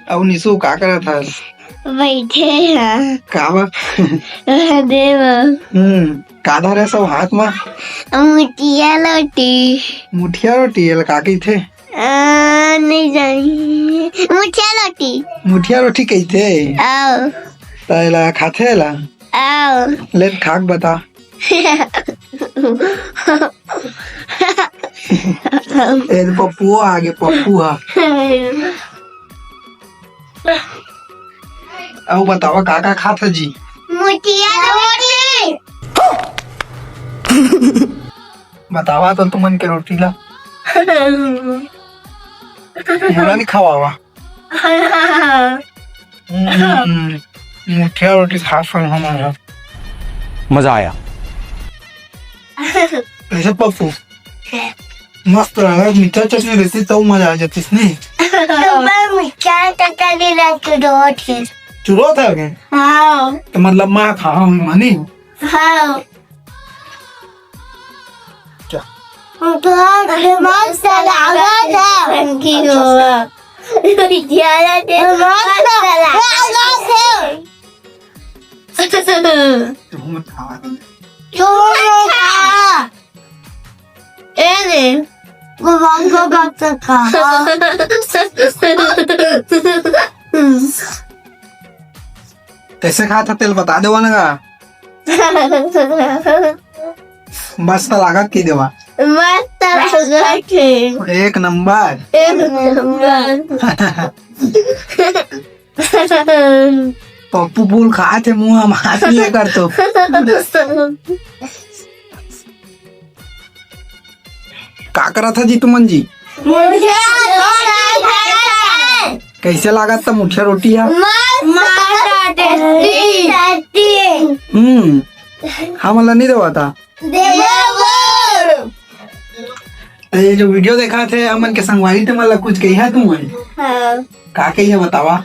अब निशु का करत हस? बैठे हैं कावा देव का धरे सब हाथ में? मुठिया रोटी मुठिया रोटी एल काकी थे? नहीं जानी मुठिया रोटी मुठिया रोटी कही आओ तला खाथे ला आओ ले खाक बता। ए पप्पू आगे पप्पू हा अब बतावा काका खाथ जी? मुठिया रोटी बतावा तो तुमन के रोटी ला मोला नहीं खावा। मुठिया रोटी खास हमारा मजा आया। ऐसे पप्पू मस्त लगा, मीठा चटनी रहती तो मजा आ जाती नहीं? मीठा टक्कर रोटी चुरो था क्या? हाँ तो मतलब माँ खा मनी हाँ क्या? मस्त लगा था थैंक यू तुम खा कैसे खा था तेल बता देवा ना मस्त लागत की देवा मस्त एक नंबर। पप्पू फूल खाए थे मुँह हम हाथ नहीं कर तो का करा था जी तुमन जी? कैसे लागत था मुठिया रोटी है? हाँ मला नहीं देवा था। ये जो वीडियो देखा थे अमन के संगवारी थे मतलब कुछ कही है तुम का कही है बतावा?